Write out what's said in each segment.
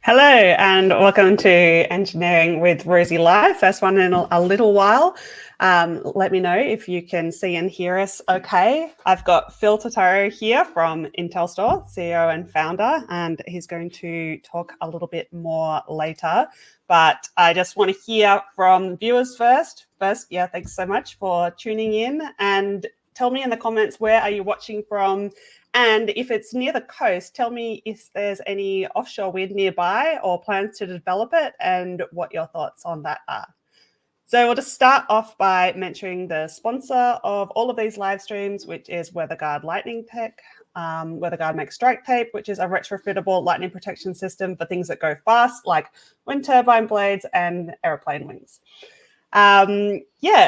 Hello and welcome to Engineering with Rosie Live, first one in a little while. Let me know if you can see and hear us okay. I've got Phil Totaro here from Intelstor, CEO and founder, and he's going to talk a little bit more later. But I just want to hear from viewers first. Yeah, thanks so much for tuning in, and tell me in the comments, where are you watching from? And if it's near the coast, tell me if there's any offshore wind nearby or plans to develop it and what your thoughts on that are. So we'll just start off by mentioning the sponsor of all of these live streams, which is WeatherGuard Lightning Tech. WeatherGuard makes strike tape, which is a retrofittable lightning protection system for things that go fast, like wind turbine blades and aeroplane wings.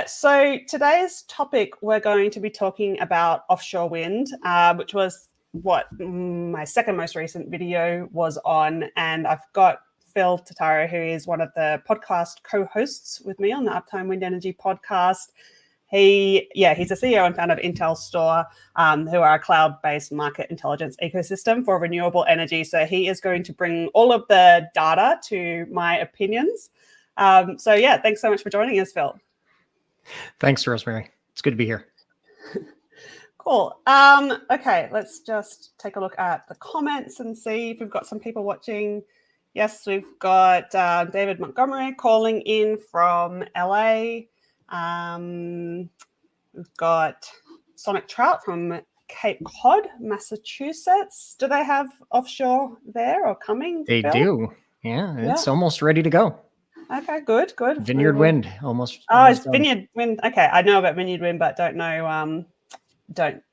So today's topic, we're going to be talking about offshore wind, which was what my second most recent video was on. And I've got Phil Totaro, who is one of the podcast co-hosts with me on the Uptime Wind Energy podcast. He's a CEO and founder of Intelstor, who are a cloud-based market intelligence ecosystem for renewable energy. So he is going to bring all of the data to my opinions. Thanks so much for joining us, Phil. Thanks, Rosemary. It's good to be here. Cool. Okay, let's just take a look at the comments and see if we've got some people watching. Yes, we've got David Montgomery calling in from LA. We've got Sonic Trout from Cape Cod, Massachusetts. Do they have offshore there or coming? They do. Yeah, it's almost ready to go. Okay, good. Vineyard Wind, almost. It's Vineyard Wind. Okay, I know about Vineyard Wind, but don't know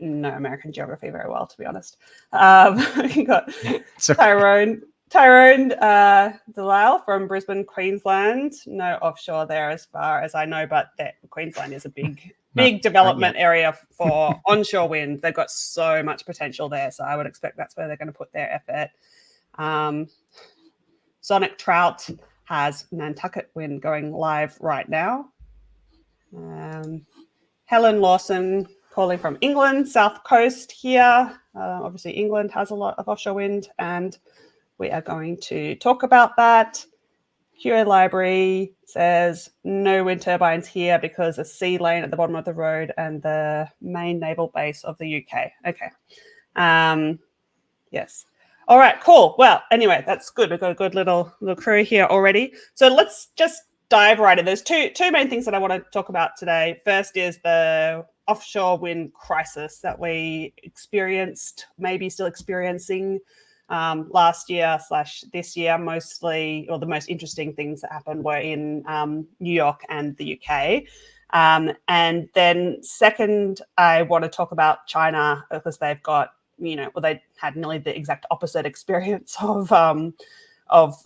American geography very well, to be honest. We got Tyrone Delisle from Brisbane, Queensland. No offshore there, as far as I know, but Queensland is a big development area for onshore wind. They've got so much potential there, so I would expect that's where they're going to put their effort. Sonic Trout has Nantucket Wind going live right now. Helen Lawson calling from England, South Coast here. Obviously, England has a lot of offshore wind, and we are going to talk about that. QA Library says no wind turbines here because a sea lane at the bottom of the road and the main naval base of the UK. Okay. Yes. All right, cool. Well, anyway, that's good. We've got a good little crew here already. So let's just dive right in. There's two main things that I want to talk about today. First is the offshore wind crisis that we experienced, maybe still experiencing last year / this year mostly, or the most interesting things that happened were in New York and the UK. And then second, I want to talk about China because they've got, they had nearly the exact opposite experience of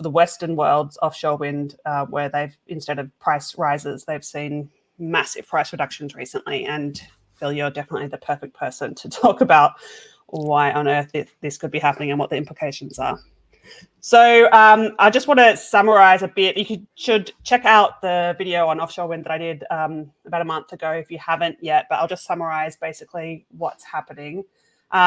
the Western world's offshore wind, where they've, instead of price rises, they've seen massive price reductions recently. And Phil, you're definitely the perfect person to talk about why on earth this could be happening and what the implications are. So I just want to summarize a bit. You should check out the video on offshore wind that I did about a month ago if you haven't yet, but I'll just summarize basically what's happening. For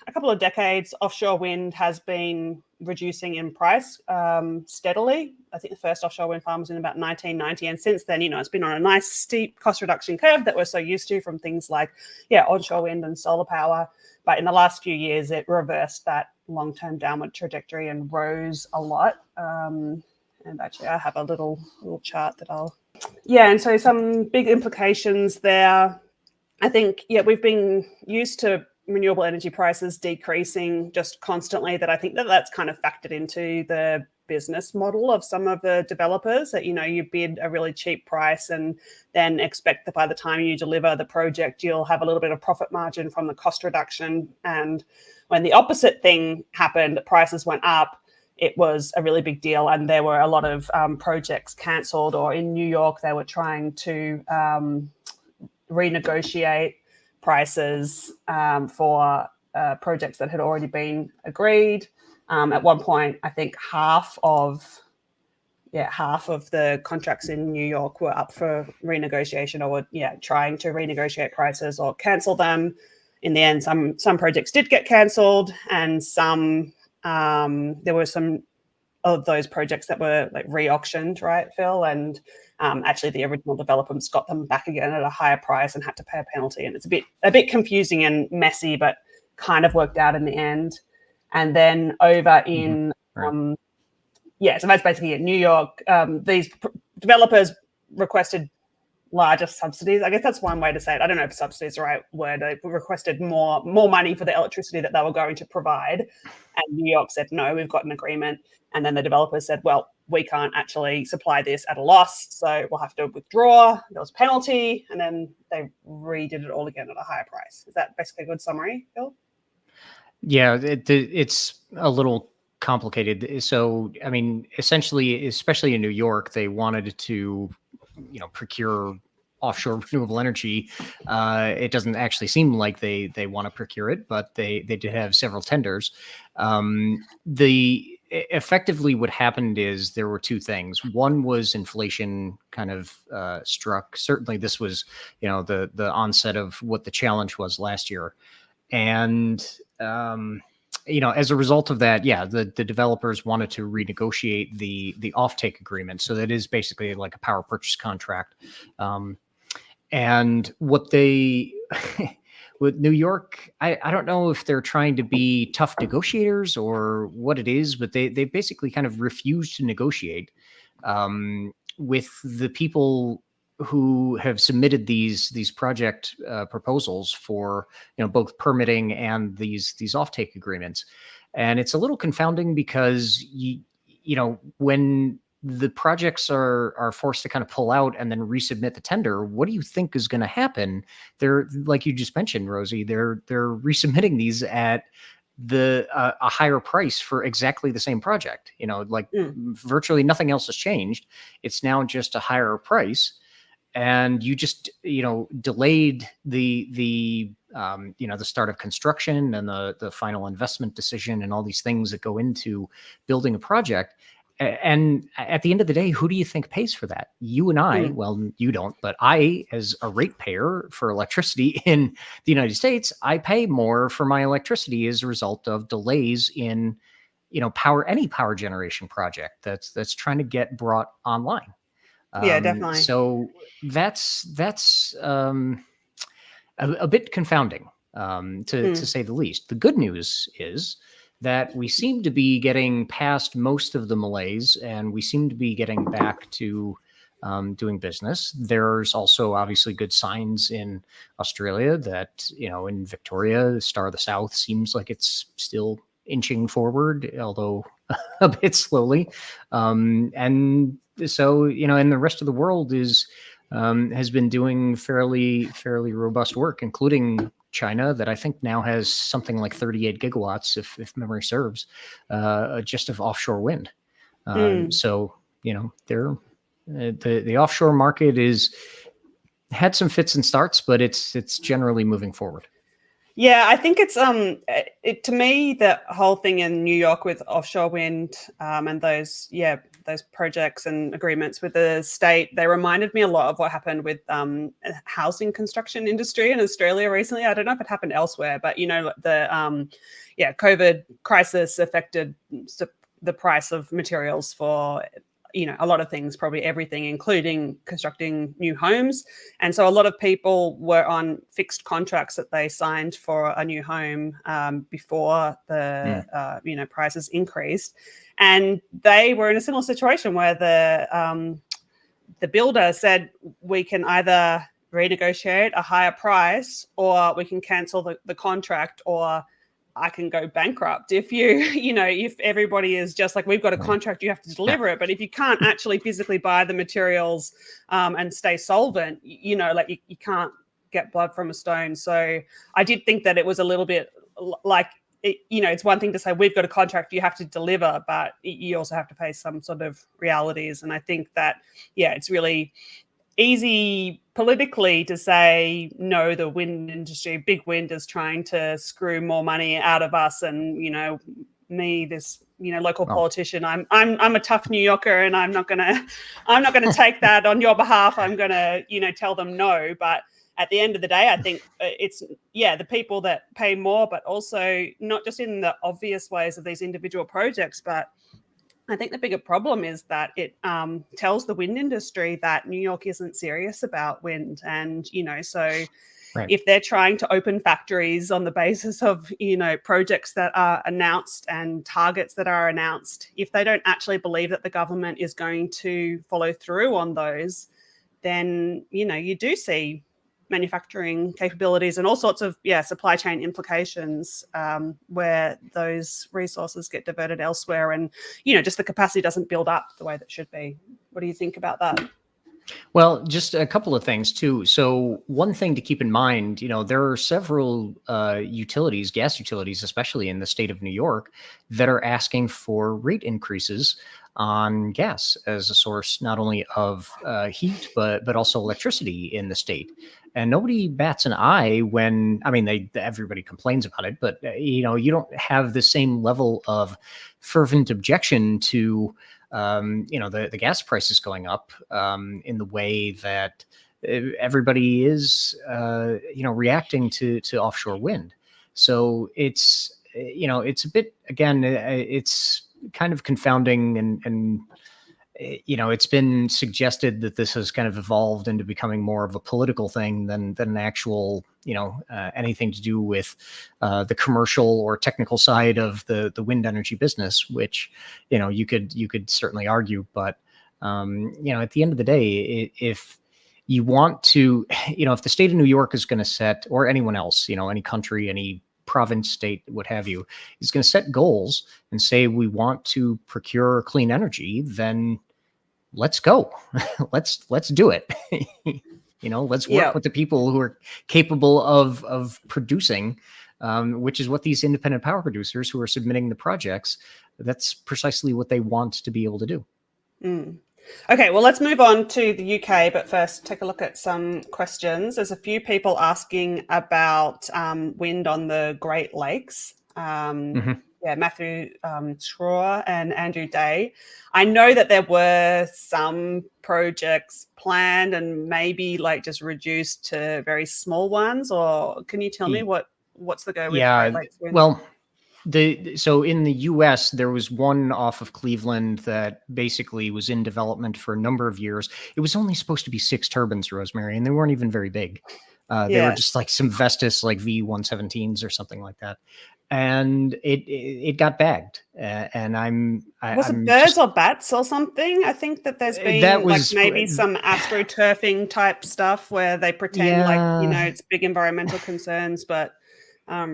a couple of decades, offshore wind has been reducing in price steadily. I think the first offshore wind farm was in about 1990. And since then, it's been on a nice steep cost reduction curve that we're so used to from things like, onshore wind and solar power. But in the last few years, it reversed that long-term downward trajectory and rose a lot. And actually, I have a little chart that and so some big implications there. I think, we've been used to renewable energy prices decreasing just constantly, that I think that's kind of factored into the business model of some of the developers, that, you bid a really cheap price and then expect that by the time you deliver the project, you'll have a little bit of profit margin from the cost reduction. And when the opposite thing happened, prices went up, it was a really big deal. And there were a lot of projects cancelled, or in New York, they were trying to renegotiate prices for projects that had already been agreed. At one point, I think half of the contracts in New York were up for renegotiation, or were trying to renegotiate prices or cancel them. in the end, some projects did get cancelled, and some there were some of those projects that were like re-auctioned, right, Phil? And actually, the original developers got them back again at a higher price and had to pay a penalty. And it's a bit confusing and messy, but kind of worked out in the end. And then over in Right. so that's basically it. New York, these developers requested larger subsidies. I guess that's one way to say it. I don't know if subsidy is the right word. They requested more money for the electricity that they were going to provide. And New York said, no, we've got an agreement. And then the developers said, well, we can't actually supply this at a loss, so we'll have to withdraw. There was a penalty, and then they redid it all again at a higher price. Is that basically a good summary, Phil? Yeah, it's a little complicated. So, I mean, essentially, especially in New York, they wanted to, procure offshore renewable energy. It doesn't actually seem like they want to procure it, but they did have several tenders. Effectively what happened is there were two things. One was inflation kind of struck. Certainly this was, the onset of what the challenge was last year. And, as a result of that, the developers wanted to renegotiate the offtake agreement. So that is basically like a power purchase contract. And what they... With New York, I don't know if they're trying to be tough negotiators or what it is, but they basically kind of refuse to negotiate with the people who have submitted these project proposals for both permitting and these offtake agreements. And it's a little confounding because when the projects are forced to kind of pull out and then resubmit the tender, what do you think is going to happen? They're, like you just mentioned, Rosie, they're resubmitting these at a higher price for exactly the same project. Virtually nothing else has changed. It's now just a higher price, and you just delayed the start of construction and the final investment decision and all these things that go into building a project. And at the end of the day, who do you think pays for that? You and I, well, you don't, but I, as a ratepayer for electricity in the United States, I pay more for my electricity as a result of delays in, any power generation project that's trying to get brought online. Yeah, definitely. So that's a bit confounding, to say the least. The good news is that we seem to be getting past most of the malaise, and we seem to be getting back to doing business. There's also obviously good signs in Australia that, in Victoria, the Star of the South seems like it's still inching forward, although a bit slowly. And so, and the rest of the world has been doing fairly robust work, including China, that I think now has something like 38 gigawatts, if memory serves, just of offshore wind. So, they're the offshore market had some fits and starts, but it's generally moving forward. Yeah, I think it's to me, the whole thing in New York with offshore wind and those projects and agreements with the state, they reminded me a lot of what happened with housing construction industry in Australia recently. I don't know if it happened elsewhere, but the COVID crisis affected the price of materials for a lot of things, probably everything, including constructing new homes. And so a lot of people were on fixed contracts that they signed for a new home before the prices increased. And they were in a similar situation where the builder said, we can either renegotiate a higher price, or we can cancel the contract, or I can go bankrupt if if everybody is just like, we've got a contract, you have to deliver it. But if you can't actually physically buy the materials and stay solvent, you can't get blood from a stone. So I did think that it was a little bit like, it's one thing to say, we've got a contract, you have to deliver, but you also have to face some sort of realities. And I think that, it's really easy politically to say, no, the wind industry, big wind, is trying to screw more money out of us. And, me, this, local politician, I'm a tough New Yorker, and I'm not gonna take that on your behalf. I'm gonna, tell them no. But at the end of the day, I think it's, the people that pay more, but also not just in the obvious ways of these individual projects, but I think the bigger problem is that it tells the wind industry that New York isn't serious about wind. And, so if they're trying to open factories on the basis of, projects that are announced and targets that are announced, if they don't actually believe that the government is going to follow through on those, then, you do see manufacturing capabilities and all sorts of supply chain implications where those resources get diverted elsewhere, and just the capacity doesn't build up the way that should be. What do you think about that? Well, just a couple of things too. So one thing to keep in mind, there are several utilities, gas utilities, especially in the state of New York, that are asking for rate increases on gas as a source not only of heat but also electricity in the state. And nobody bats an eye when, everybody complains about it, but you don't have the same level of fervent objection to the gas prices going up in the way that everybody is reacting to offshore wind. So it's it's a bit, again, it's kind of confounding, and it's been suggested that this has kind of evolved into becoming more of a political thing than an actual anything to do with the commercial or technical side of the wind energy business, which you could certainly argue. But at the end of the day, if you want to, if the state of New York is going to set, or anyone else, any country, any province, state, what have you, is going to set goals and say we want to procure clean energy, then let's go. let's do it. Let's work with the people who are capable of producing, which is what these independent power producers who are submitting the projects, that's precisely what they want to be able to do. Okay, well, let's move on to the UK, but first take a look at some questions. There's a few people asking about wind on the Great Lakes. Matthew Schroer and Andrew Day. I know that there were some projects planned and maybe just reduced to very small ones, or can you tell me what's the go with Great Lakes wind? Well, so in the US, there was one off of Cleveland that basically was in development for a number of years. It was only supposed to be 6 turbines, Rosemary, and they weren't even very big. They were just like some Vestas, like V117s or something like that. And it got bagged. And was it birds or bats or something? I think that there's been maybe some astroturfing type stuff where they pretend it's big environmental concerns, but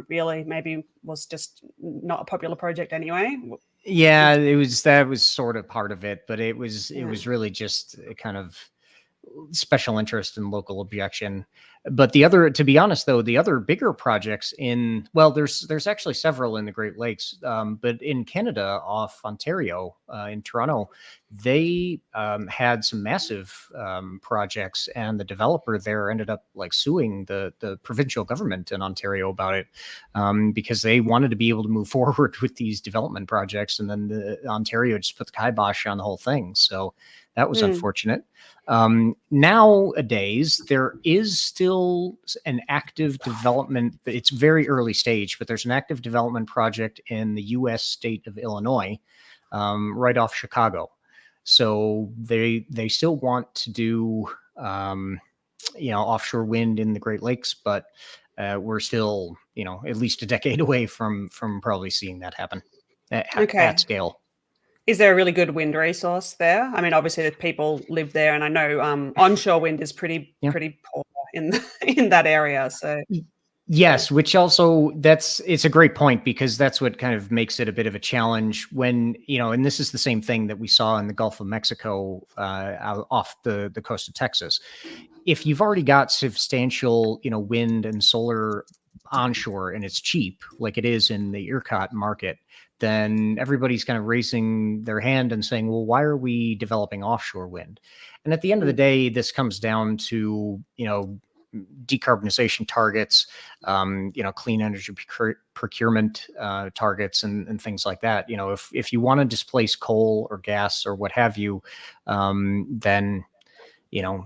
really maybe was just not a popular project anyway. Yeah, that was sort of part of it, but it was really just a kind of special interest and local objection. But to be honest, though, the other bigger projects there's actually several in the Great Lakes, but in Canada, off Ontario, in Toronto, they had some massive projects, and the developer there ended up suing the provincial government in Ontario about it, because they wanted to be able to move forward with these development projects, and then Ontario just put the kibosh on the whole thing. So that was unfortunate. Nowadays, there is still an active development. It's very early stage, but there's an active development project in the U.S. state of Illinois, right off Chicago. So they still want to do offshore wind in the Great Lakes, but we're still at least a decade away from probably seeing that happen at scale. Is there a really good wind resource there? I mean, obviously, the people live there, and I know onshore wind is pretty poor in that area. So yes, which also it's a great point, because that's what kind of makes it a bit of a challenge when and this is the same thing that we saw in the Gulf of Mexico, off the coast of Texas. If you've already got substantial wind and solar onshore and it's cheap, like it is in the ERCOT market, then everybody's kind of raising their hand and saying, well, why are we developing offshore wind? And at the end of the day, this comes down to, decarbonization targets, clean energy procurement targets, and things like that. If you want to displace coal or gas or what have you, then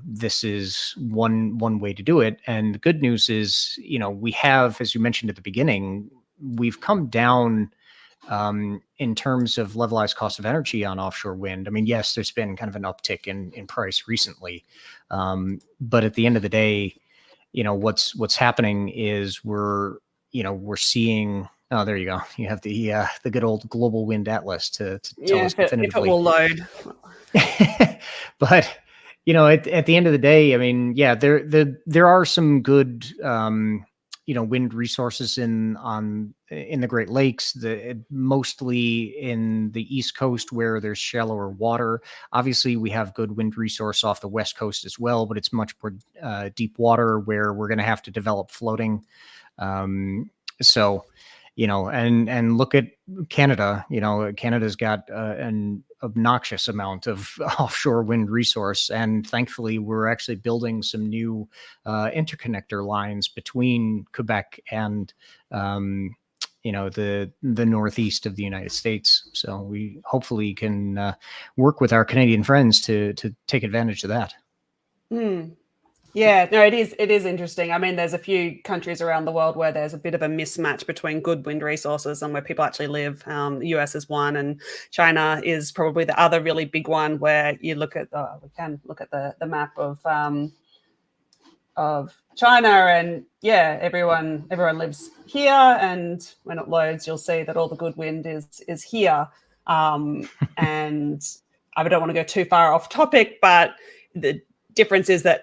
this is one way to do it. And the good news is, we have, as you mentioned at the beginning, we've come down in terms of levelized cost of energy on offshore wind. I mean, yes, there's been kind of an uptick in price recently, but at the end of the day, what's happening is we're seeing. Oh, there you go. You have the good old Global Wind Atlas to tell us definitively. If it will load. But at the end of the day, I mean, yeah, there are some good wind resources in the Great Lakes, mostly in the East Coast where there's shallower water. Obviously, we have good wind resource off the West Coast as well, but it's much more deep water where we're going to have to develop floating. So, and look at Canada. Canada's got an obnoxious amount of offshore wind resource, and thankfully, we're actually building some new interconnector lines between Quebec and the northeast of the United States. So we hopefully can work with our Canadian friends to take advantage of that. Yeah, no, it is interesting. I mean, there's a few countries around the world where there's a bit of a mismatch between good wind resources and where people actually live. The US is one, and China is probably the other really big one. Where you look at we can look at the map of China, and yeah, everyone lives here, and when it loads, you'll see that all the good wind is here. And I don't want to go too far off topic, but the difference is that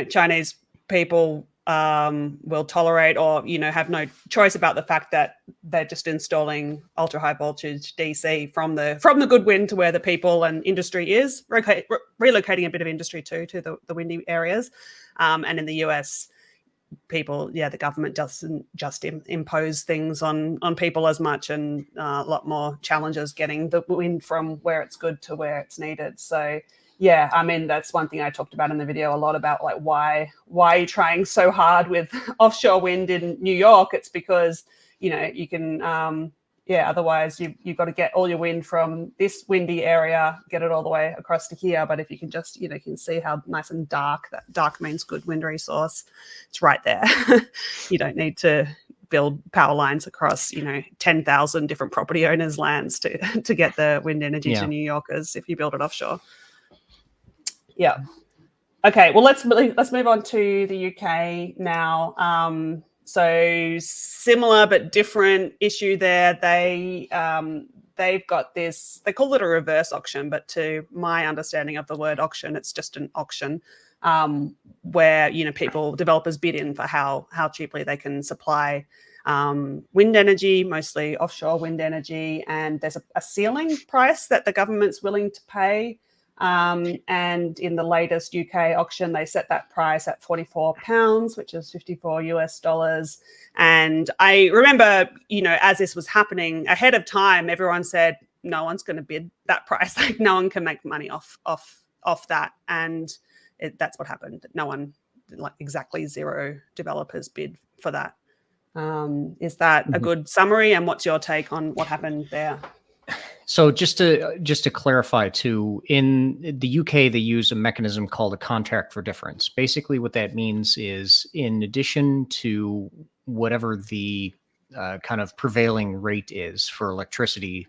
Chinese people will tolerate or have no choice about the fact that they're just installing ultra high voltage DC from the good wind to where the people and industry is, relocating a bit of industry too to the windy areas. And in the US, people, the government doesn't just impose things on people as much, and a lot more challenges getting the wind from where it's good to where it's needed. So yeah, I mean, that's one thing I talked about in the video a lot about, like, why are you trying so hard with offshore wind in New York? It's because, you can, otherwise you've got to get all your wind from this windy area, get it all the way across to here. But if you can just, you can see how nice and dark, that dark means good wind resource. It's right there. You don't need to build power lines across, 10,000 different property owners' lands to get the wind energy to New Yorkers if you build it offshore. Yeah. Okay. Well, let's move on to the UK now. So similar but different issue there. They've got this. They call it a reverse auction, but to my understanding of the word auction, it's just an auction where developers bid in for how cheaply they can supply wind energy, mostly offshore wind energy, and there's a ceiling price that the government's willing to pay. And in the latest UK auction, they set that price at £44, which is $54. And I remember, as this was happening ahead of time, everyone said, no one's going to bid that price. Like, no one can make money off that. And that's what happened. No one, like exactly zero developers bid for that. Is that a good summary? And what's your take on what happened there? So just to clarify too, in the UK, they use a mechanism called a contract for difference. Basically, what that means is, in addition to whatever the kind of prevailing rate is for electricity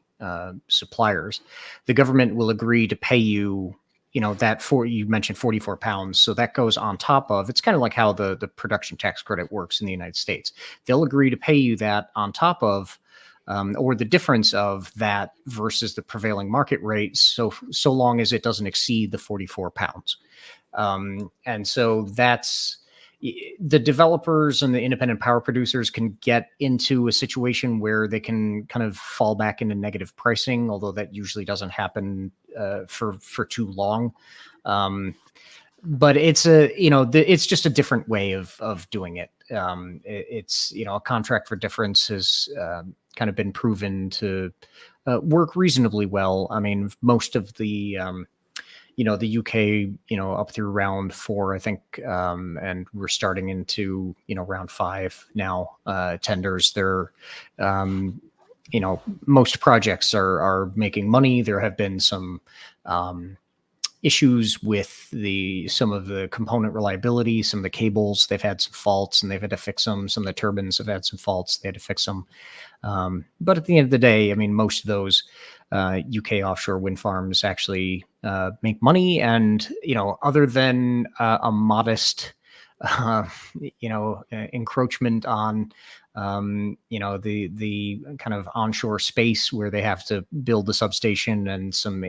suppliers, the government will agree to pay you, you mentioned £44. So that goes on top of, it's kind of like how the production tax credit works in the United States. They'll agree to pay you that on top of, or the difference of that versus the prevailing market rate, so long as it doesn't exceed the £44. And so that's, the developers and the independent power producers can get into a situation where they can kind of fall back into negative pricing, although that usually doesn't happen for too long. But it's it's just a different way of doing it. It's, a contract for difference has kind of been proven to work reasonably well. I mean, most of the, the UK, up through round 4, I think, and we're starting into, round 5 now, tenders. They're, most projects are making money. There have been some, issues with some of the component reliability, some of the cables. They've had some faults and they've had to fix them. Some of the turbines have had some faults. They had to fix them. But at the end of the day, I mean, most of those UK offshore wind farms actually make money. And, other than a modest, encroachment on, the kind of onshore space where they have to build the substation and some,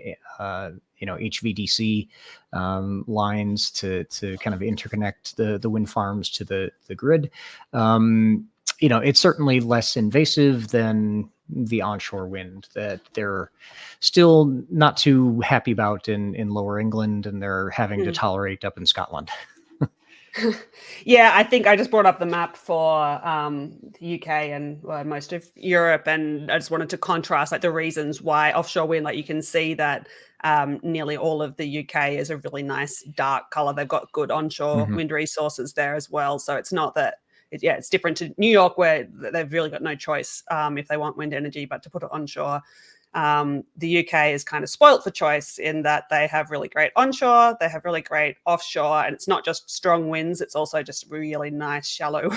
HVDC lines to kind of interconnect the wind farms to the grid. It's certainly less invasive than the onshore wind that they're still not too happy about in Lower England, and they're having to tolerate up in Scotland. Yeah, I think I just brought up the map for the UK and most of Europe, and I just wanted to contrast like the reasons why offshore wind, like you can see that nearly all of the UK is a really nice dark color. They've got good onshore wind resources there as well. So it's not that, it's different to New York where they've really got no choice if they want wind energy, but to put it onshore. The UK is kind of spoilt for choice in that they have really great onshore, they have really great offshore, and it's not just strong winds, it's also just really nice shallow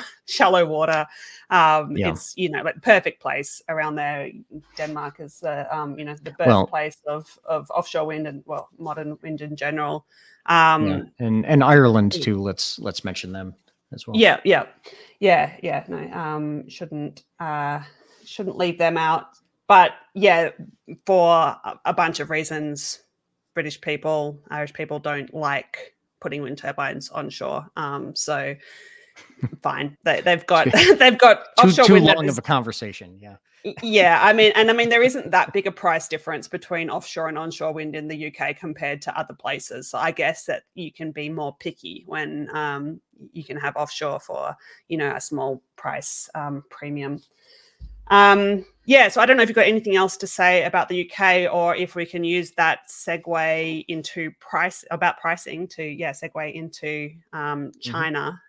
water. It's like perfect place around there. Denmark is the the birthplace of offshore wind and modern wind in general. And Ireland too. Let's mention them as well. No, shouldn't leave them out. But yeah, for a bunch of reasons, British people, Irish people don't like putting wind turbines onshore. So fine, they've got offshore too wind. Long of a conversation, yeah. Yeah, I mean, there isn't that big a price difference between offshore and onshore wind in the UK compared to other places. So I guess that you can be more picky when you can have offshore for a small price premium. So I don't know if you've got anything else to say about the UK, or if we can use that segue into pricing to segue into China.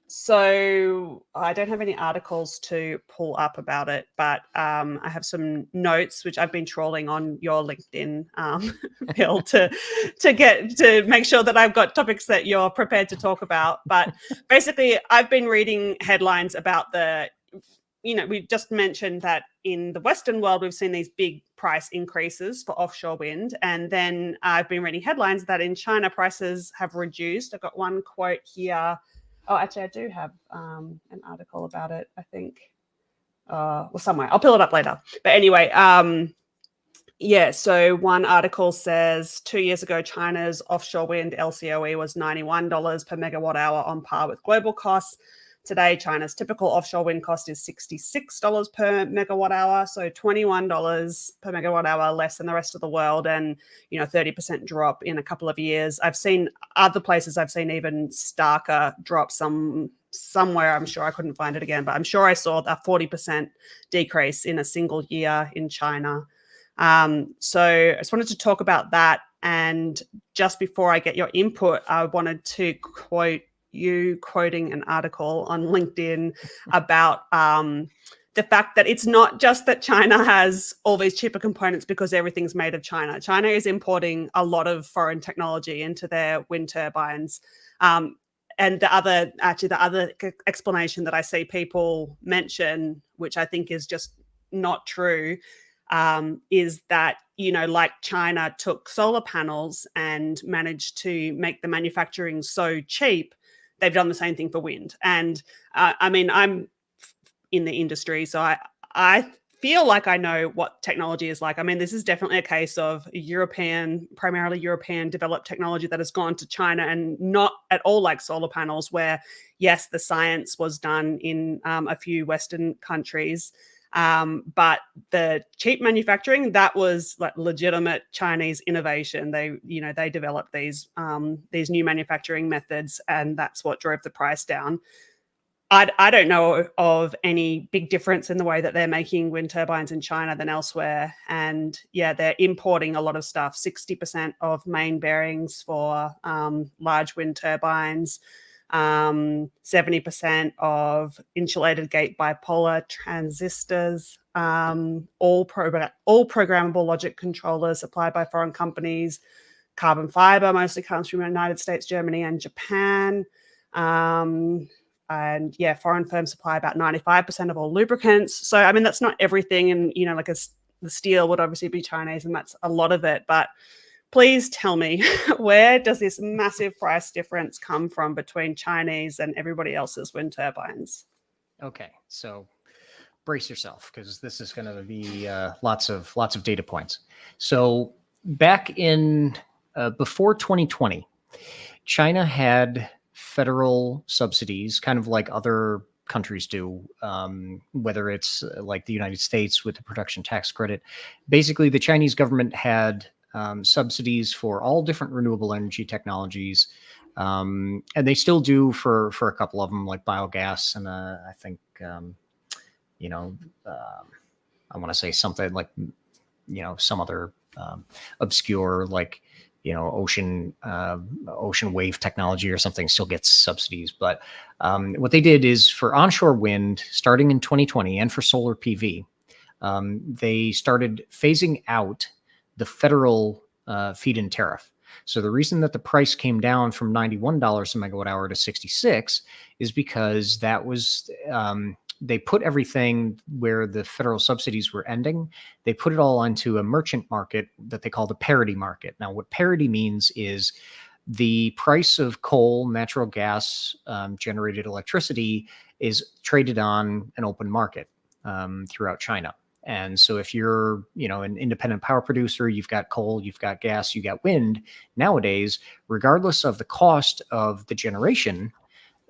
So I don't have any articles to pull up about it, but I have some notes which I've been trawling on your LinkedIn, Phil, to make sure that I've got topics that you're prepared to talk about. But basically, I've been reading headlines about we just mentioned that in the Western world, we've seen these big price increases for offshore wind. And then I've been reading headlines that in China, prices have reduced. I've got one quote here. Oh, actually, I do have an article about it, I think. Somewhere. I'll pull it up later. But anyway, so one article says 2 years ago, China's offshore wind LCOE was $91 per megawatt hour, on par with global costs. Today, China's typical offshore wind cost is $66 per megawatt hour, so $21 per megawatt hour less than the rest of the world, and 30% drop in a couple of years. I've seen other places, even starker drops. Somewhere, I'm sure I couldn't find it again, but I'm sure I saw a 40% decrease in a single year in China. So I just wanted to talk about that. And just before I get your input, I wanted to quoting an article on LinkedIn about the fact that it's not just that China has all these cheaper components because everything's made of China. China is importing a lot of foreign technology into their wind turbines. And the other explanation that I see people mention, which I think is just not true, is that, like China took solar panels and managed to make the manufacturing so cheap, they've done the same thing for wind. And I'm in the industry, so I feel like I know what technology is like. This is definitely a case of primarily European developed technology that has gone to China, and not at all like solar panels, where, yes, the science was done in a few Western countries. But the cheap manufacturing, that was like legitimate Chinese innovation. They developed these new manufacturing methods, and that's what drove the price down. I don't know of any big difference in the way that they're making wind turbines in China than elsewhere. And they're importing a lot of stuff. 60% of main bearings for large wind turbines. 70% of insulated gate bipolar transistors, all programmable logic controllers supplied by foreign companies. Carbon fiber mostly comes from the United States, Germany, and Japan. And yeah, foreign firms supply about 95% of all lubricants. So, I mean, that's not everything. And, you know, like the steel would obviously be Chinese, and that's a lot of it. But please tell me, where does this massive price difference come from between Chinese and everybody else's wind turbines? Okay, so brace yourself, because this is going to be lots of data points. So back in before 2020, China had federal subsidies, kind of like other countries do, whether it's like the United States with the production tax credit. Basically, the Chinese government had subsidies for all different renewable energy technologies, and they still do for a couple of them, like biogas, and I think you know, I want to say something like, you know, some other obscure, like, you know, ocean wave technology or something still gets subsidies. But what they did is for onshore wind, starting in 2020, and for solar PV, they started phasing out the federal feed-in tariff. So the reason that the price came down from $91 a megawatt hour to 66 is because that was they put everything where the federal subsidies were ending. They put it all onto a merchant market that they call the parity market. Now, what parity means is the price of coal, natural gas, generated electricity is traded on an open market throughout China. And so if you're, you know, an independent power producer, you've got coal, you've got gas, you got wind, nowadays, regardless of the cost of the generation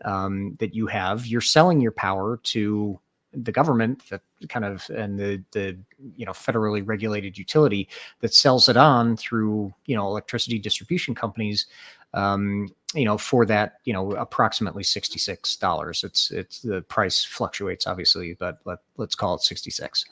that you have, you're selling your power to the government, that kind of, and the you know, federally regulated utility that sells it on through, you know, electricity distribution companies, you know, for that, you know, approximately $66. It's the price fluctuates obviously, but let's call it 66.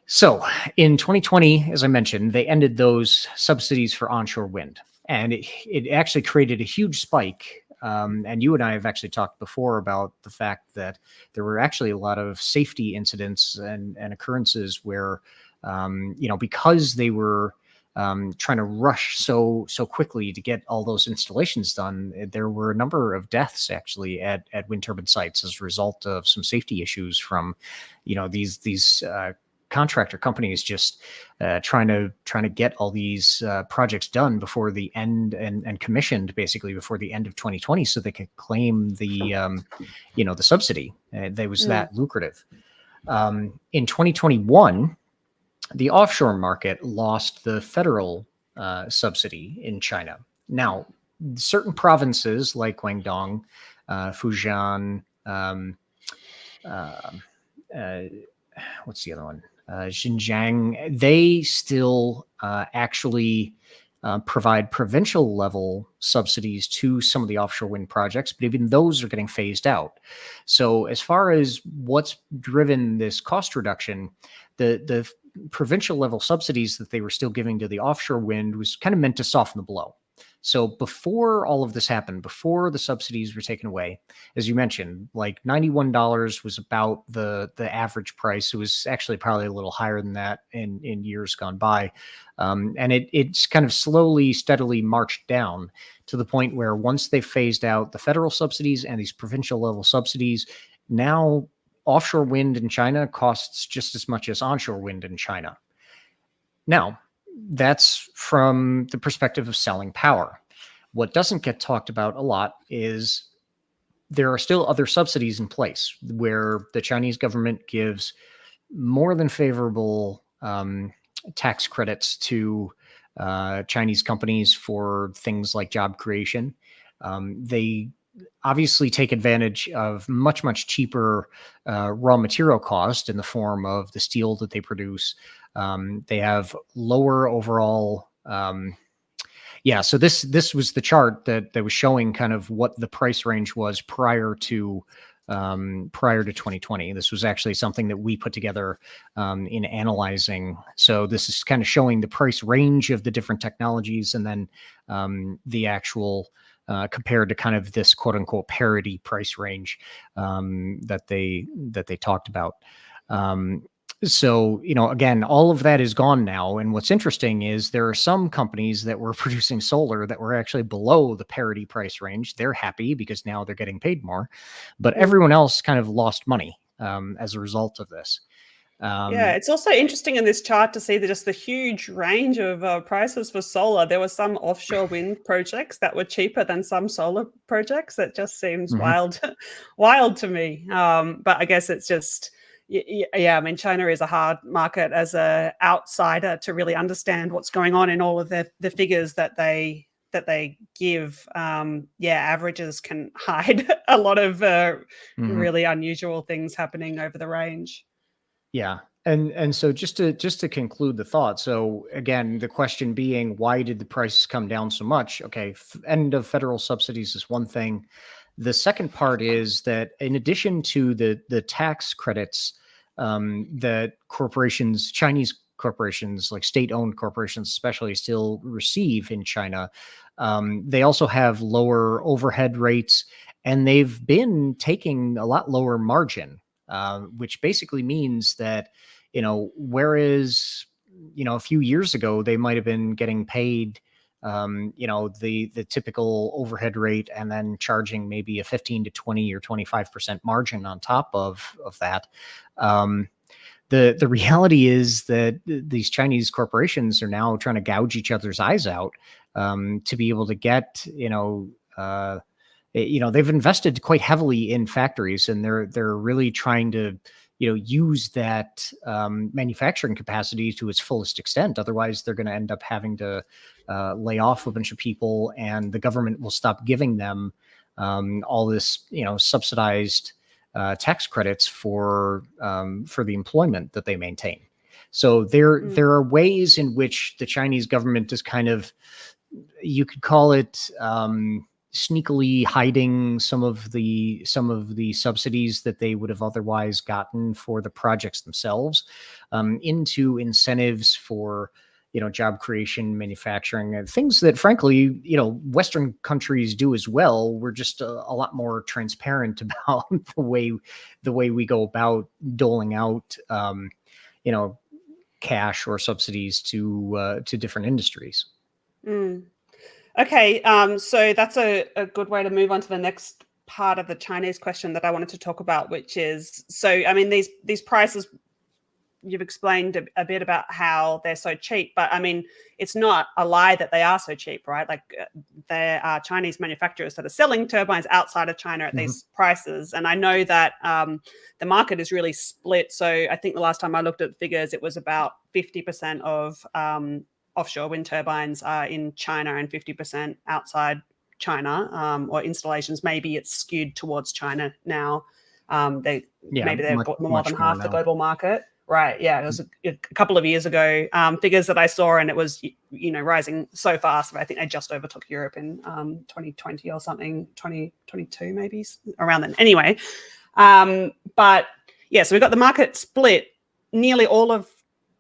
So in 2020, as I mentioned, they ended those subsidies for onshore wind, and it actually created a huge spike. And you and I have actually talked before about the fact that there were actually a lot of safety incidents and occurrences where, you know, because they were trying to rush so quickly to get all those installations done, there were a number of deaths actually at wind turbine sites as a result of some safety issues from, you know, these contractor companies just trying to get all these projects done before the end and commissioned basically before the end of 2020, so they could claim the you know, the subsidy. That was that lucrative. In 2021, the offshore market lost the federal subsidy in China. Now, certain provinces like Guangdong, Fujian, what's the other one? Xinjiang, they still actually provide provincial level subsidies to some of the offshore wind projects, but even those are getting phased out. So as far as what's driven this cost reduction, the provincial level subsidies that they were still giving to the offshore wind was kind of meant to soften the blow. So before all of this happened, before the subsidies were taken away, as you mentioned, like $91 was about the average price. It was actually probably a little higher than that in years gone by. And it's kind of slowly, steadily marched down to the point where once they phased out the federal subsidies and these provincial level subsidies, now offshore wind in China costs just as much as onshore wind in China. Now, that's from the perspective of selling power. What doesn't get talked about a lot is there are still other subsidies in place where the Chinese government gives more than favorable tax credits to Chinese companies for things like job creation. They obviously take advantage of much cheaper raw material cost in the form of the steel that they produce. They have lower overall. So this was the chart that was showing kind of what the price range was prior to 2020. This was actually something that we put together in analyzing. So this is kind of showing the price range of the different technologies, and then the actual compared to kind of this quote unquote parity price range that they talked about. So, again, all of that is gone now. And what's interesting is there are some companies that were producing solar that were actually below the parity price range. They're happy because now they're getting paid more, but everyone else kind of lost money as a result of this. Yeah, it's also interesting in this chart to see just the huge range of prices for solar. There were some offshore wind projects that were cheaper than some solar projects. That just seems wild to me. But I guess it's just, yeah, I mean, China is a hard market as an outsider to really understand what's going on in all of the figures that they give. Averages can hide a lot of really unusual things happening over the range. Yeah. And so just to conclude the thought. So again, the question being, why did the prices come down so much? Okay. End of federal subsidies is one thing. The second part is that in addition to the tax credits that corporations, Chinese corporations, like state-owned corporations especially, still receive in China, they also have lower overhead rates, and they've been taking a lot lower margin, which basically means that, whereas, a few years ago, they might have been getting paid, the typical overhead rate and then charging maybe a 15 to 20 or 25% margin on top of that. The reality is that these Chinese corporations are now trying to gouge each other's eyes out to be able to get, they've invested quite heavily in factories, and they're really trying to, use that manufacturing capacity to its fullest extent. Otherwise, they're going to end up having to lay off a bunch of people, and the government will stop giving them all this, subsidized tax credits for the employment that they maintain. So there are ways in which the Chinese government is kind of, you could call it, sneakily hiding some of the subsidies that they would have otherwise gotten for the projects themselves into incentives for job creation, manufacturing, and things that frankly Western countries do as well. We're just a lot more transparent about the way we go about doling out cash or subsidies to different industries. Okay, so that's a good way to move on to the next part of the Chinese question that I wanted to talk about, which is, so, I mean, these prices, you've explained a bit about how they're so cheap, but I mean, it's not a lie that they are so cheap, right? Like there are Chinese manufacturers that are selling turbines outside of China at these prices. And I know that the market is really split. So I think the last time I looked at figures, it was about 50% of offshore wind turbines are in China and 50% outside China, or installations. Maybe it's skewed towards China now. Maybe they've got more than half the global market. Right. Yeah. It was a couple of years ago, figures that I saw, and it was, rising so fast. I think they just overtook Europe in 2020 or something, 2022, maybe around then. Anyway. But yeah, so we've got the market split. Nearly all of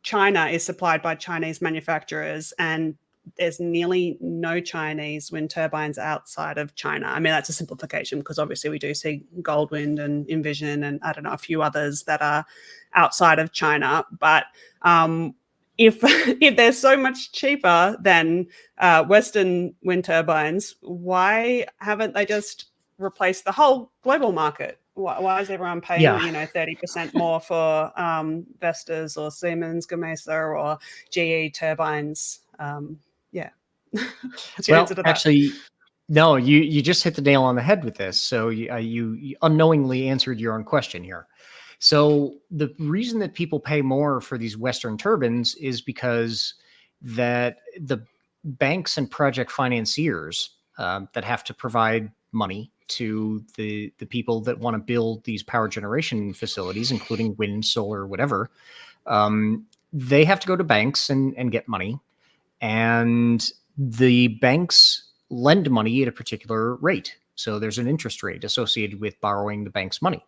China is supplied by Chinese manufacturers, and there's nearly no Chinese wind turbines outside of China. I mean, that's a simplification because obviously we do see Goldwind and Envision and I don't know, a few others that are outside of China. But if they're so much cheaper than Western wind turbines, why haven't they just replaced the whole global market? Why is everyone paying 30% more for Vestas or Siemens Gamesa or GE turbines? What's your answer to that? Actually, no, you just hit the nail on the head with this. So you unknowingly answered your own question here. So the reason that people pay more for these Western turbines is because that the banks and project financiers that have to provide money to the people that want to build these power generation facilities, including wind, solar, whatever, they have to go to banks and get money. And the banks lend money at a particular rate. So there's an interest rate associated with borrowing the bank's money.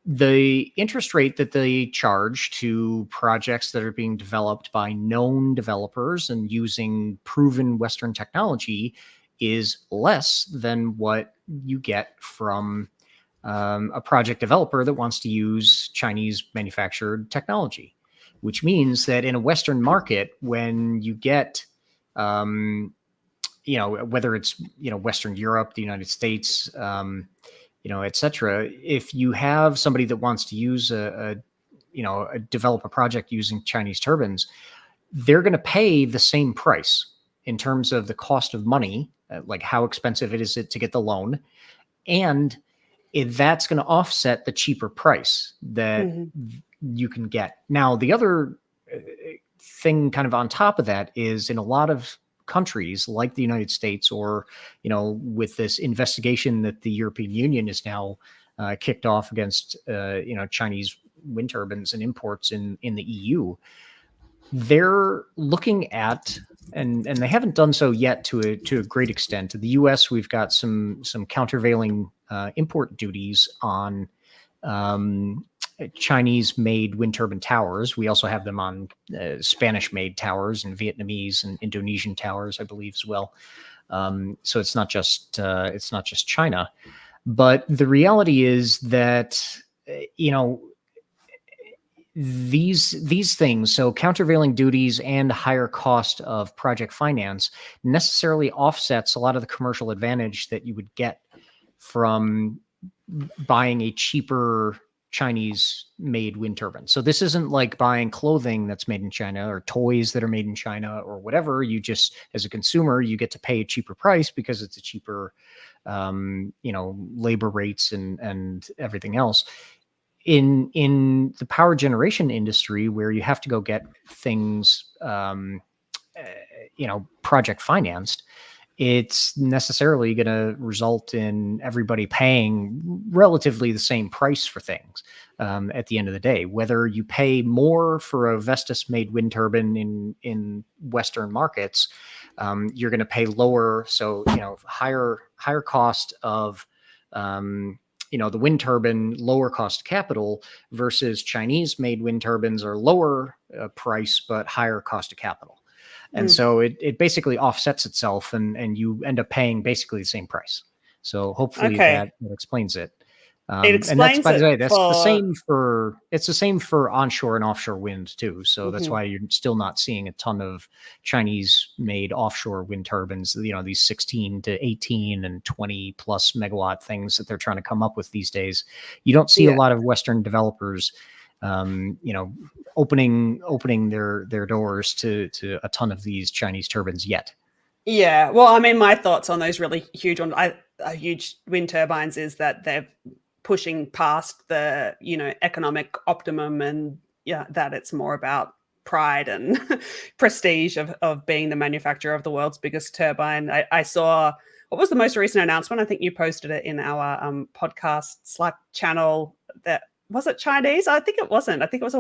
The interest rate that they charge to projects that are being developed by known developers and using proven Western technology is less than what you get from a project developer that wants to use Chinese manufactured technology, which means that in a Western market, when you get, whether it's, Western Europe, the United States, et cetera, if you have somebody that wants to use develop a project using Chinese turbines, they're going to pay the same price in terms of the cost of money, like how expensive it is to get the loan. And that's going to offset the cheaper price that you can get. Now, the other thing kind of on top of that is in a lot of countries like the United States, or, with this investigation that the European Union is now kicked off against, Chinese wind turbines and imports in the EU, they're looking at, and they haven't done so yet to a great extent. In the U.S., we've got some countervailing import duties on Chinese-made wind turbine towers. We also have them on Spanish-made towers and Vietnamese and Indonesian towers, I believe, as well. So it's not just China, but the reality is that these things, so countervailing duties and higher cost of project finance, necessarily offsets a lot of the commercial advantage that you would get from buying a cheaper Chinese-made wind turbine. So this isn't like buying clothing that's made in China or toys that are made in China or whatever. You just, as a consumer, you get to pay a cheaper price because it's a cheaper, labor rates and everything else. In the power generation industry, where you have to go get things, project financed, it's necessarily going to result in everybody paying relatively the same price for things at the end of the day. Whether you pay more for a Vestas-made wind turbine in Western markets, you're going to pay lower, so higher cost of the wind turbine, lower cost capital, versus Chinese-made wind turbines are lower price but higher cost of capital. And so it basically offsets itself, and you end up paying basically the same price. So hopefully that explains it. It explains, and that's, by the way, that's the same for onshore and offshore wind too. So that's why you're still not seeing a ton of Chinese-made offshore wind turbines. These 16 to 18 and 20 plus megawatt things that they're trying to come up with these days. You don't see a lot of Western developers opening their doors to a ton of these Chinese turbines yet. Yeah, well, I mean, my thoughts on those really huge huge wind turbines is that they're pushing past the economic optimum, and that it's more about pride and prestige of being the manufacturer of the world's biggest turbine. I saw, what was the most recent announcement? I think you posted it in our podcast Slack channel. That was it Chinese? I think it wasn't. I think it was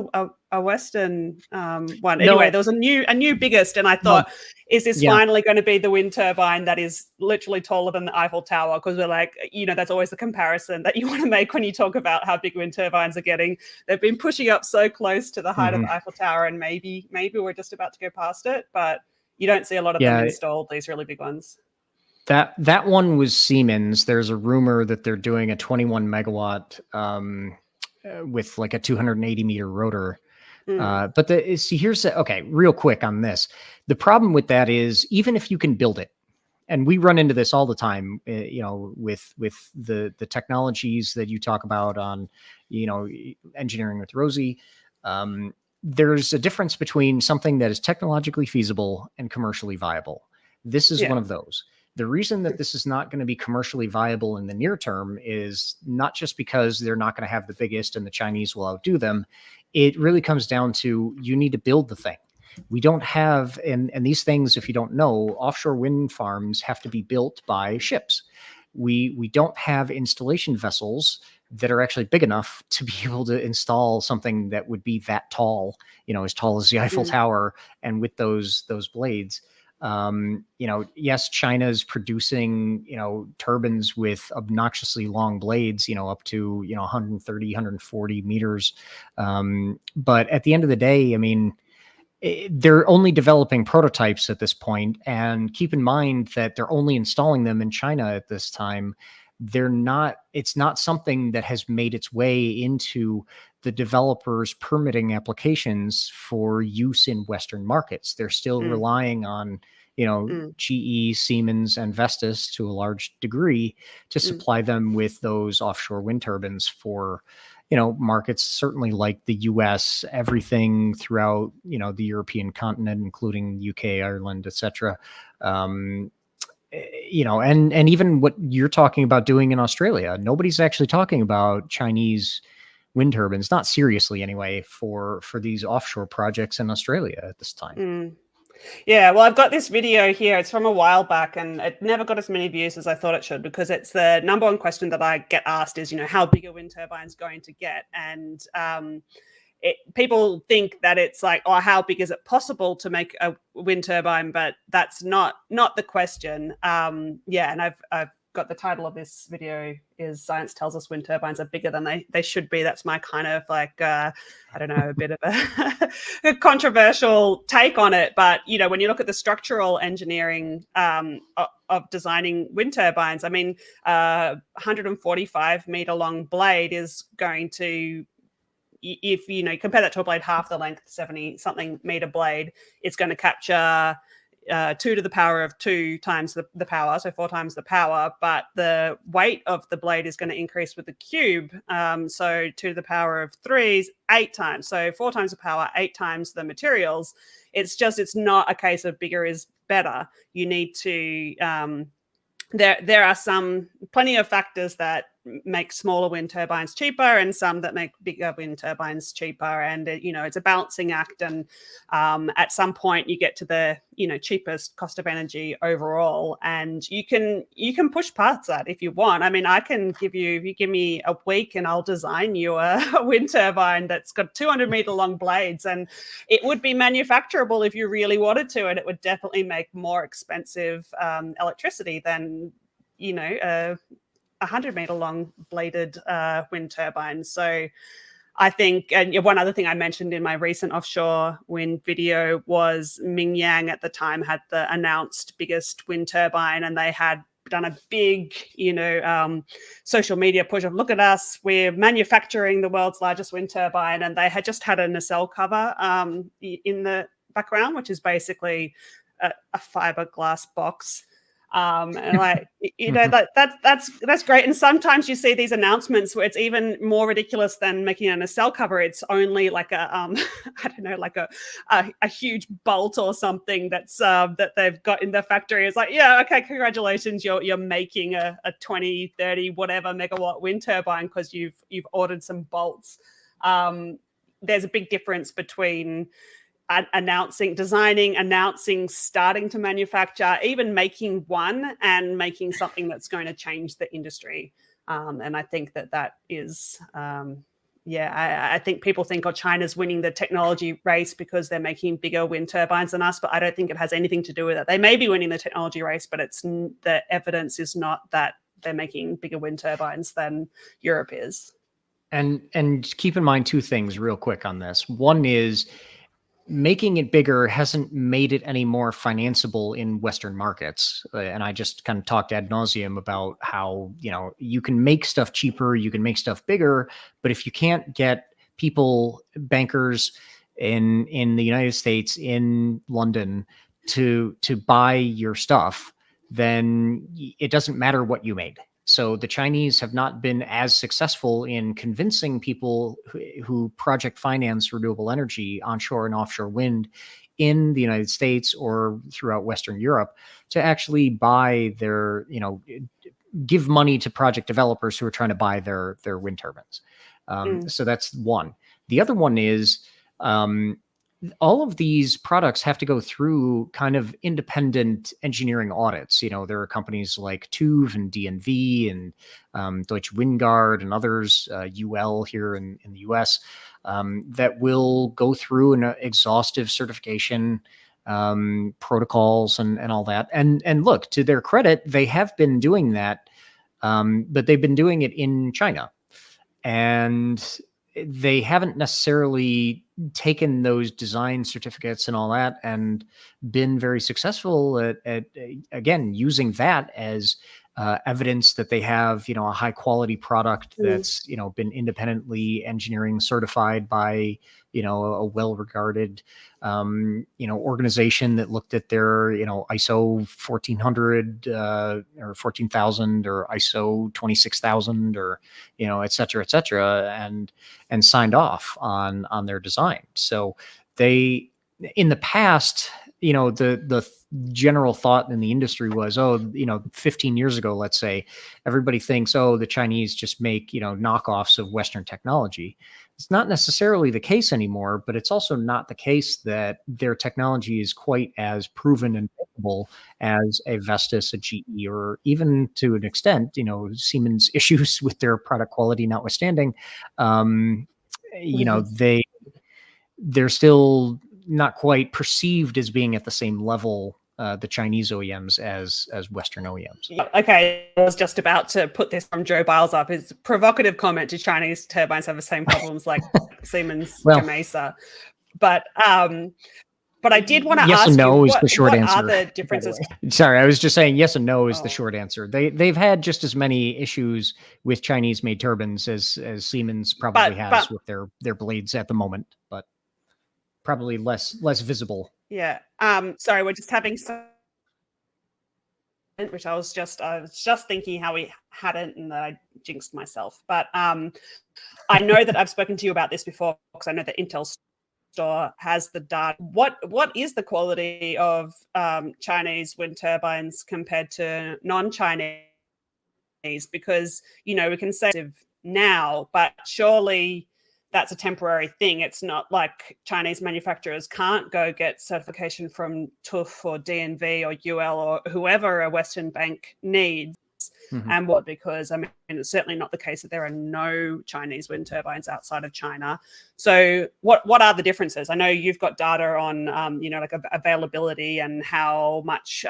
a Western one. Anyway, No. there was a new biggest, and I thought, is this finally going to be the wind turbine that is literally taller than the Eiffel Tower? Because we're like, that's always the comparison that you want to make when you talk about how big wind turbines are getting. They've been pushing up so close to the height of the Eiffel Tower, and maybe we're just about to go past it, but you don't see a lot of them installed, these really big ones. That one was Siemens. There's a rumor that they're doing a 21 megawatt with like a 280 meter rotor. But here's real quick on this. The problem with that is, even if you can build it, and we run into this all the time, with the technologies that you talk about on, Engineering with Rosie, there's a difference between something that is technologically feasible and commercially viable. This is one of those. The reason that this is not going to be commercially viable in the near term is not just because they're not going to have the biggest and the Chinese will outdo them. It really comes down to, you need to build the thing. We don't have, and these things, if you don't know, offshore wind farms have to be built by ships. We don't have installation vessels that are actually big enough to be able to install something that would be that tall, as tall as the Eiffel Tower, and with those blades. Yes, China is producing, turbines with obnoxiously long blades, up to, 130, 140 meters. But at the end of the day, I mean, they're only developing prototypes at this point, and keep in mind that they're only installing them in China at this time. It's not something that has made its way into the developers' permitting applications for use in Western markets. They're still relying on, GE, Siemens, and Vestas to a large degree to supply them with those offshore wind turbines for, markets certainly like the US, everything throughout, the European continent, including UK, Ireland, etc. And even what you're talking about doing in Australia, nobody's actually talking about Chinese wind turbines, not seriously anyway, for these offshore projects in Australia at this time. Yeah, well, I've got this video here. It's from a while back, and it never got as many views as I thought it should, because it's the number one question that I get asked is, how big are wind turbines going to get? And people think that it's like, oh, how big is it possible to make a wind turbine? But that's not the question. And I've got the title of this video is "Science Tells Us Wind Turbines Are Bigger Than They Should Be." That's my kind of like, I don't know, a bit of a controversial take on it. But, when you look at the structural engineering of designing wind turbines, I mean, 145 meter long blade is going to, if compare that to a blade half the length, 70 something meter blade, it's going to capture 2 to the power of 2 times the power, so 4 times the power, but the weight of the blade is going to increase with the cube. So 2 to the power of 3 is 8 times. So 4 times the power, 8 times the materials. It's not a case of bigger is better. You need to, there are plenty of factors that make smaller wind turbines cheaper and some that make bigger wind turbines cheaper, and it's a balancing act, and at some point you get to the cheapest cost of energy overall, and you can push past that if you want. I mean, if you give me a week and I'll design you a wind turbine that's got 200 meter long blades, and it would be manufacturable if you really wanted to, and it would definitely make more expensive electricity than 100 meter long bladed wind turbines. So I think, and one other thing I mentioned in my recent offshore wind video was Mingyang at the time had the announced biggest wind turbine, and they had done a big, social media push of, look at us, we're manufacturing the world's largest wind turbine. And they had just had a nacelle cover in the background, which is basically a fiberglass box. And that's great. And sometimes you see these announcements where it's even more ridiculous than making a nacelle cover. It's only like a I don't know, like a huge bolt or something that's that they've got in the factory. It's like, yeah, okay, congratulations, you're making a 20, 30, whatever megawatt wind turbine because you've ordered some bolts. There's a big difference between announcing, starting to manufacture, even making one, and making something that's going to change the industry. And I think that is, I think people think, oh, China's winning the technology race because they're making bigger wind turbines than us, but I don't think it has anything to do with it. They may be winning the technology race, but the evidence is not that they're making bigger wind turbines than Europe is. And keep in mind 2 things real quick on this. One is, making it bigger hasn't made it any more financeable in Western markets. And I just kind of talked ad nauseum about how, you can make stuff cheaper, you can make stuff bigger, but if you can't get people, bankers in the United States, in London, to buy your stuff, then it doesn't matter what you made. So the Chinese have not been as successful in convincing people who project finance renewable energy, onshore and offshore wind, in the United States or throughout Western Europe to actually buy their, give money to project developers who are trying to buy their wind turbines. So that's one. The other one is, all of these products have to go through kind of independent engineering audits. There are companies like TÜV and DNV and Deutsche Wingard and others, UL here in the US, that will go through an exhaustive certification protocols and all that. And look, to their credit, they have been doing that, but they've been doing it in China. And they haven't necessarily taken those design certificates and all that and been very successful at again, using that as evidence that they have, a high quality product that's, been independently engineering certified by, a well-regarded, organization that looked at their, ISO 1400 or 14,000 or ISO 26,000 or, et cetera, and signed off on their design. So they, in the past, the general thought in the industry was, 15 years ago, let's say, everybody thinks, the Chinese just make, knockoffs of Western technology. It's not necessarily the case anymore, but it's also not the case that their technology is quite as proven and capable as a Vestas, a GE, or even to an extent, Siemens issues with their product quality notwithstanding, they're still not quite perceived as being at the same level, the Chinese OEMs as Western OEMs. Okay, I was just about to put this from Joe Biles up. His provocative comment: do Chinese turbines have the same problems like Siemens Gamesa? But I did want to ask and no you, is the short answer. What are the differences? Sorry, I was just saying yes and no is the short answer. They've had just as many issues with Chinese-made turbines as Siemens probably has with their blades at the moment, but probably less visible. Yeah. Sorry, we're just having some, which I was just thinking how we hadn't, and that I jinxed myself. But I know that I've spoken to you about this before, because I know that Intelstor has the data. What is the quality of Chinese wind turbines compared to non-Chinese? Because we can say now, but surely that's a temporary thing. It's not like Chinese manufacturers can't go get certification from TÜV or DNV or UL or whoever a Western bank needs. And because it's certainly not the case that there are no Chinese wind turbines outside of China. So what are the differences? I know you've got data on like availability and how much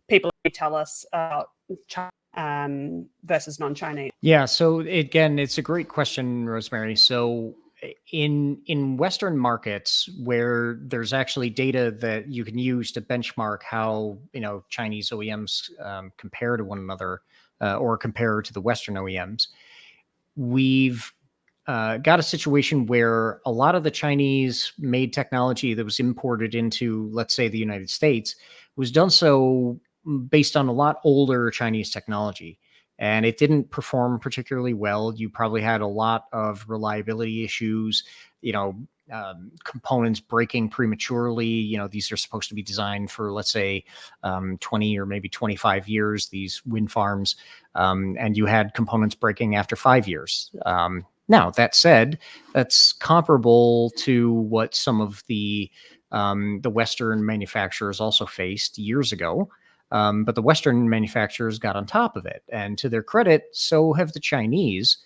people tell us about China versus non-Chinese. Yeah, so again, it's a great question, Rosemary. So in Western markets where there's actually data that you can use to benchmark how Chinese OEMs compare to one another or compare to the Western OEMs, we've got a situation where a lot of the Chinese made technology that was imported into, let's say, the United States was done so based on a lot older Chinese technology, and it didn't perform particularly well. You probably had a lot of reliability issues, components breaking prematurely. These are supposed to be designed for, let's say, 20 or maybe 25 years, these wind farms, and you had components breaking after 5 years. Now, that said, that's comparable to what some of the Western manufacturers also faced years ago. But the Western manufacturers got on top of it. And to their credit, so have the Chinese.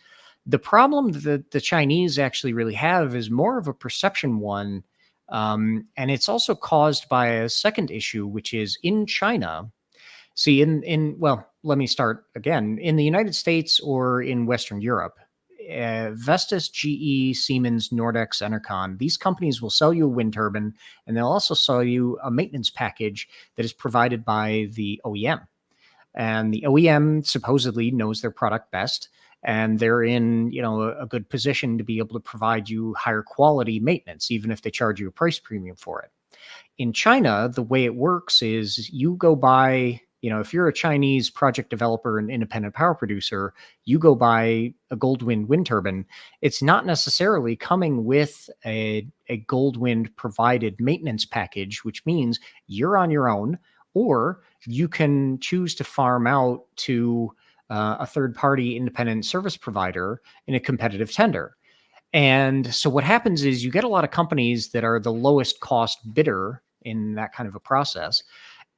The problem that the Chinese actually really have is more of a perception one. And it's also caused by a second issue, which is in China. See, well, let me start again. In the United States or in Western Europe, Vestas, GE, Siemens, Nordex, Enercon, these companies will sell you a wind turbine, and they'll also sell you a maintenance package that is provided by the OEM. And the OEM supposedly knows their product best, and they're in a good position to be able to provide you higher quality maintenance, even if they charge you a price premium for it. In China, the way it works is you go buy, if you're a Chinese project developer and independent power producer, you go buy a Goldwind wind turbine. It's not necessarily coming with a Goldwind provided maintenance package, which means you're on your own, or you can choose to farm out to a third-party independent service provider in a competitive tender. And so what happens is you get a lot of companies that are the lowest cost bidder in that kind of a process,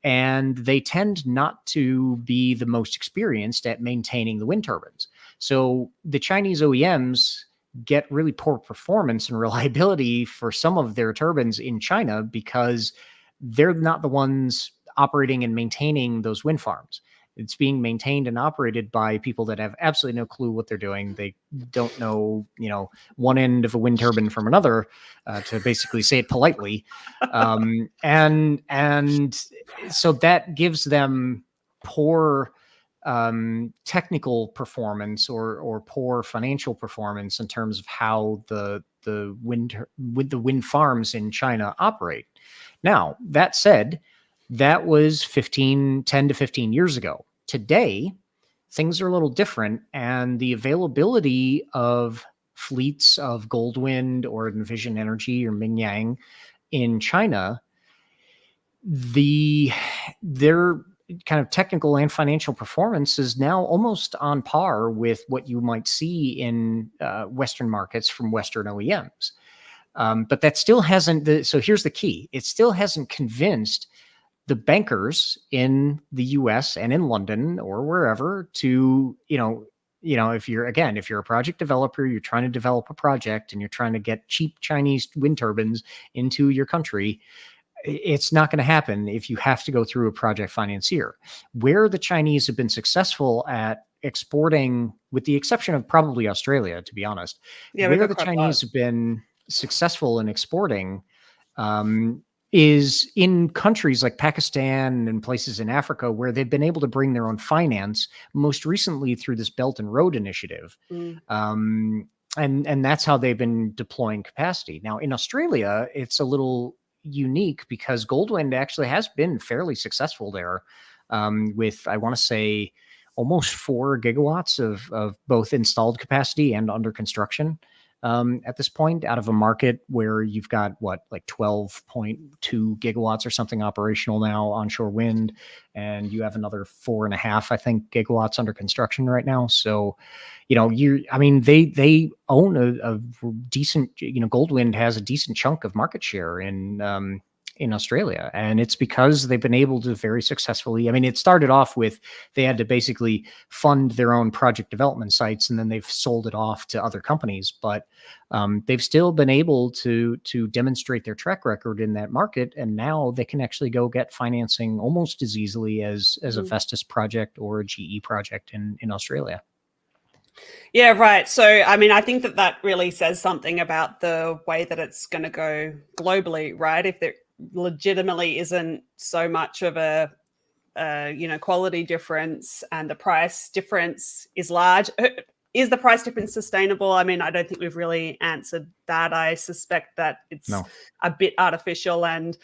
and they tend not to be the most experienced at maintaining the wind turbines. So the Chinese OEMs get really poor performance and reliability for some of their turbines in China because they're not the ones operating and maintaining those wind farms. It's being maintained and operated by people that have absolutely no clue what they're doing. They don't know, one end of a wind turbine from another, to basically say it politely. And so that gives them poor technical performance or poor financial performance in terms of how the wind farms in China operate. Now, that said, that was 10 to 15 years ago. Today, things are a little different, and the availability of fleets of Goldwind or Envision Energy or Mingyang in China, their kind of technical and financial performance is now almost on par with what you might see in Western markets from Western OEMs. But that still hasn't, so here's the key. It still hasn't convinced the bankers in the US and in London or wherever to, if you're a project developer, you're trying to develop a project and you're trying to get cheap Chinese wind turbines into your country, it's not going to happen if you have to go through a project financier. Where the Chinese have been successful at exporting, with the exception of probably Australia, to be honest, where the Chinese have been successful in exporting is in countries like Pakistan and places in Africa where they've been able to bring their own finance, most recently through this Belt and Road Initiative. And that's how they've been deploying capacity. Now, in Australia, it's a little unique because Goldwind actually has been fairly successful there, with, I want to say, almost 4 gigawatts of both installed capacity and under construction at this point, out of a market where you've got like 12.2 gigawatts or something operational now onshore wind, and you have another 4.5, I think, gigawatts under construction right now. So, they own a decent, Goldwind has a decent chunk of market share in Australia. And it's because they've been able to very successfully, it started off with, they had to basically fund their own project development sites, and then they've sold it off to other companies. But they've still been able to demonstrate their track record in that market. And now they can actually go get financing almost as easily as a Vestas project or a GE project in Australia. Yeah, right. So, I think that really says something about the way that it's going to go globally, right? If there legitimately isn't so much of a quality difference, and the price difference is large. Is the price difference sustainable? I don't think we've really answered that. I suspect that it's a bit artificial, and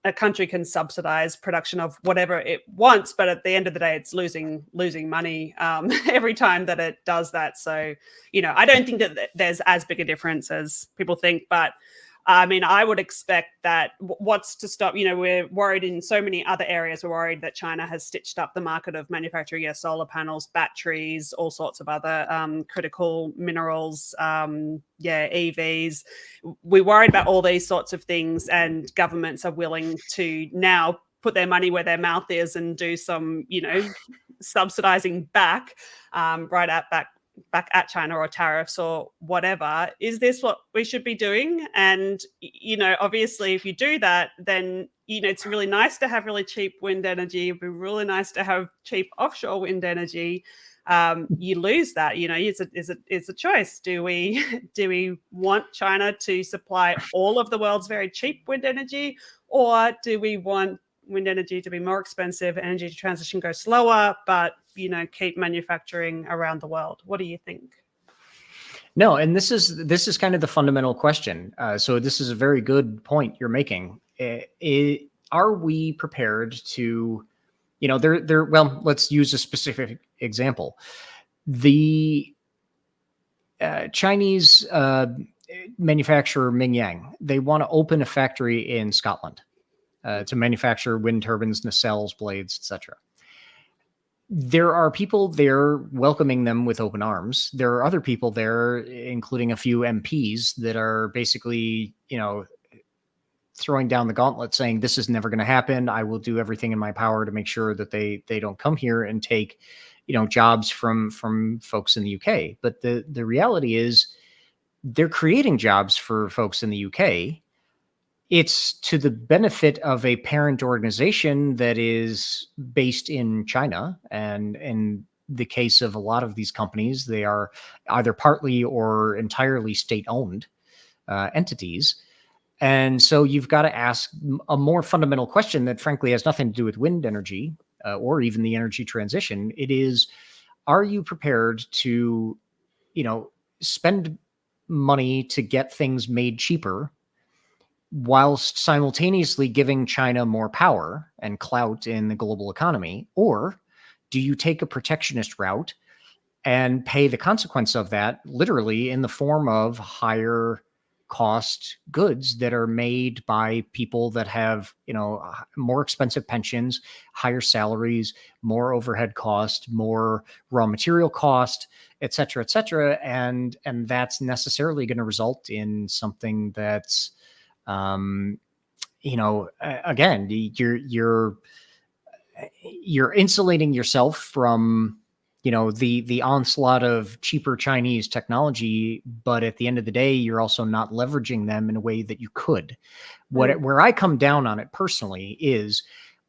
a country can subsidize production of whatever it wants, but at the end of the day, it's losing money every time that it does that. So, I don't think that there's as big a difference as people think, but I would expect that what's to stop, we're worried in so many other areas. We're worried that China has stitched up the market of manufacturing solar panels, batteries, all sorts of other critical minerals, EVs. We're worried about all these sorts of things, and governments are willing to now put their money where their mouth is and do some, subsidizing back, back at China, or tariffs or whatever. Is this what we should be doing? And, obviously if you do that, then, it's really nice to have really cheap wind energy. It'd be really nice to have cheap offshore wind energy. You lose that, it's a choice. Do we want China to supply all of the world's very cheap wind energy, or do we want wind energy to be more expensive, energy transition go slower, but keep manufacturing around the world? What do you think? No, and this is kind of the fundamental question. So this is a very good point you're making. Are we prepared to, well, let's use a specific example. The Chinese manufacturer Mingyang, they want to open a factory in Scotland to manufacture wind turbines, nacelles, blades, etc. There are people there welcoming them with open arms. There are other people there, including a few MPs, that are basically, throwing down the gauntlet, saying this is never going to happen. I will do everything in my power to make sure that they don't come here and take, jobs from folks in the UK. But the reality is, they're creating jobs for folks in the UK. it's to the benefit of a parent organization that is based in China. And in the case of a lot of these companies, they are either partly or entirely state-owned entities. And so you've got to ask a more fundamental question that frankly has nothing to do with wind energy or even the energy transition. It is, are you prepared to, spend money to get things made cheaper whilst simultaneously giving China more power and clout in the global economy? Or do you take a protectionist route and pay the consequence of that literally in the form of higher cost goods that are made by people that have, more expensive pensions, higher salaries, more overhead cost, more raw material cost, et cetera, and that's necessarily going to result in something that's, again, you're insulating yourself from the onslaught of cheaper Chinese technology, but at the end of the day, you're also not leveraging them in a way that you could. Where I come down on it personally is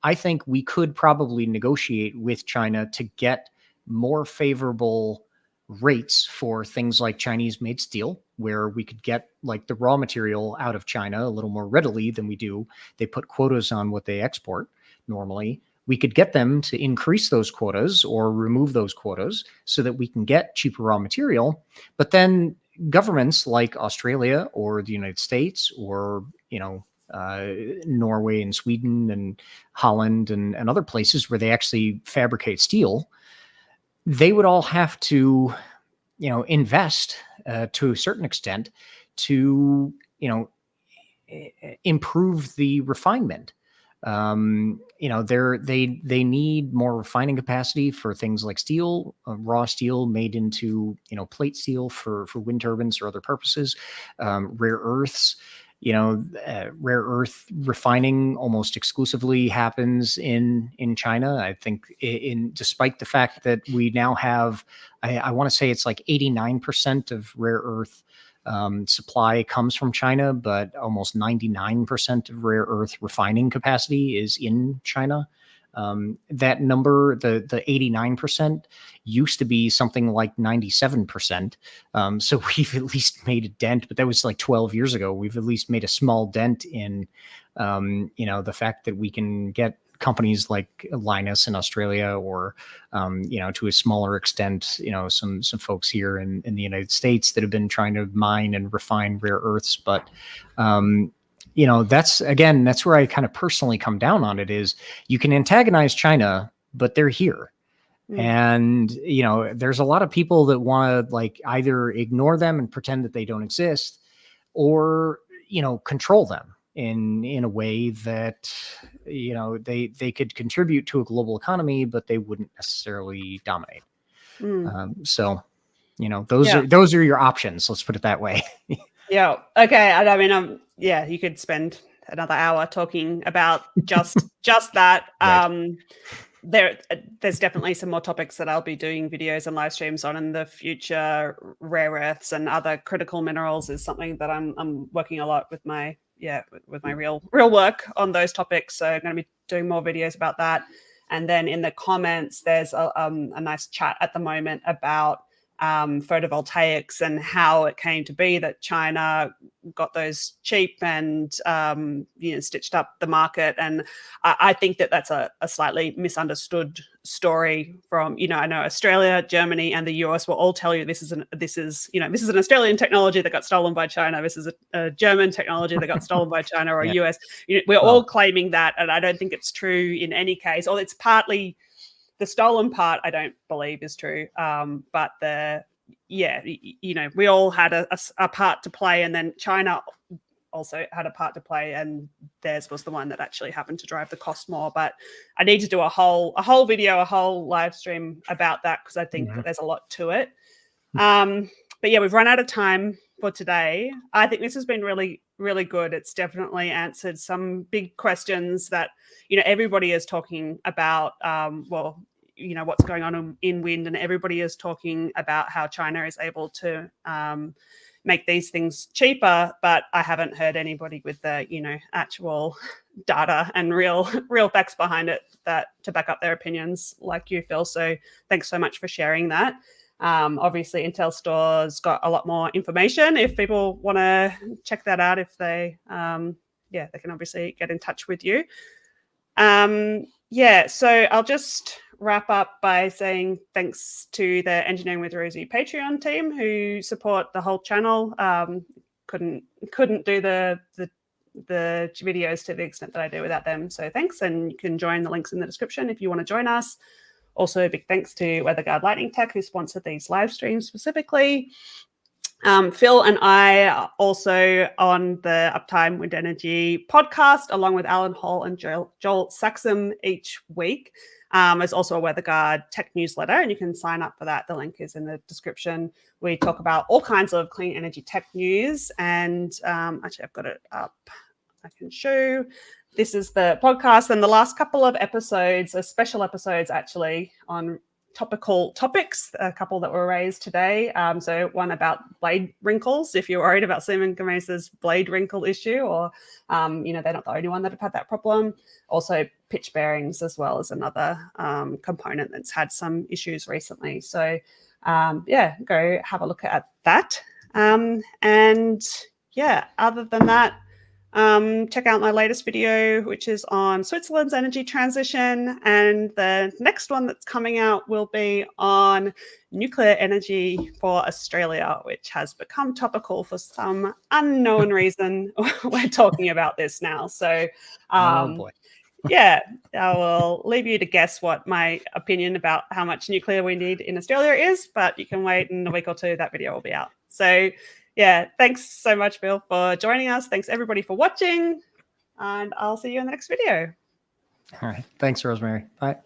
I think we could probably negotiate with China to get more favorable rates for things like Chinese made steel, where we could get like the raw material out of China a little more readily than we do. They put quotas on what they export normally. We could get them to increase those quotas or remove those quotas so that we can get cheaper raw material. But then governments like Australia or the United States or, Norway and Sweden and Holland and other places where they actually fabricate steel, they would all have to, invest to a certain extent to, improve the refinement. They need more refining capacity for things like steel, raw steel made into, plate steel for wind turbines or other purposes, rare earths. Rare earth refining almost exclusively happens in China. I think despite the fact that we now have, I want to say it's like 89% of rare earth supply comes from China, but almost 99% of rare earth refining capacity is in China. That number, the 89%, used to be something like 97%. So we've at least made a dent, but that was like 12 years ago. We've at least made a small dent in, the fact that we can get companies like Linus in Australia or, to a smaller extent, some folks here in the United States that have been trying to mine and refine rare earths. But, that's where I kind of personally come down on it is you can antagonize China, but they're here. And, there's a lot of people that want to like either ignore them and pretend that they don't exist or, control them in a way that, they could contribute to a global economy, but they wouldn't necessarily dominate. Those are your options. Let's put it that way. Yeah. Okay. And I mean, you could spend another hour talking about just that. Right. There's definitely some more topics that I'll be doing videos and live streams on in the future. Rare earths and other critical minerals is something that I'm working a lot with my real work on those topics. So I'm going to be doing more videos about that. And then in the comments, there's a nice chat at the moment about photovoltaics and how it came to be that China got those cheap and stitched up the market. And I think that that's a slightly misunderstood story from, I know Australia, Germany, and the US will all tell you this is an Australian technology that got stolen by China. This is a German technology that got stolen by China or US. We're all claiming that, and I don't think it's true in any case. Or it's partly. The stolen part, I don't believe is true. But we all had a part to play, and then China also had a part to play, and theirs was the one that actually happened to drive the cost more. But I need to do a whole video, a whole live stream about that because I think that there's a lot to it. But we've run out of time for today. I think this has been really, really good. It's definitely answered some big questions that everybody is talking about. What's going on in wind, and everybody is talking about how China is able to make these things cheaper, but I haven't heard anybody with the, actual data and real facts behind it that to back up their opinions like you, Phil. So thanks so much for sharing that. Obviously, Intelstor's got a lot more information if people want to check that out. If they, they can obviously get in touch with you. So I'll just wrap up by saying thanks to the Engineering with Rosie Patreon team who support the whole channel. Couldn't do the videos to the extent that I do without them. So thanks, and you can join the links in the description if you want to join us. Also, a big thanks to WeatherGuard Lightning Tech who sponsored these live streams specifically. Phil and I are also on the Uptime Wind Energy podcast, along with Alan Hall and Joel Saxum each week. There's also a WeatherGuard tech newsletter, and you can sign up for that. The link is in the description. We talk about all kinds of clean energy tech news, and actually I've got it up. I can show. This is the podcast, and the last couple of episodes are special episodes actually on topical topics, a couple that were raised today. So one about blade wrinkles, if you're worried about Siemens Gamesa's blade wrinkle issue, or, they're not the only one that have had that problem. Also pitch bearings as well as another component that's had some issues recently. So go have a look at that. Other than that, check out my latest video, which is on Switzerland's energy transition. And the next one that's coming out will be on nuclear energy for Australia, which has become topical for some unknown reason. We're talking about this now. So, oh boy. I will leave you to guess what my opinion about how much nuclear we need in Australia is, but you can wait in a week or two, that video will be out. So, thanks so much, Phil, for joining us. Thanks, everybody, for watching. And I'll see you in the next video. All right. Thanks, Rosemary. Bye.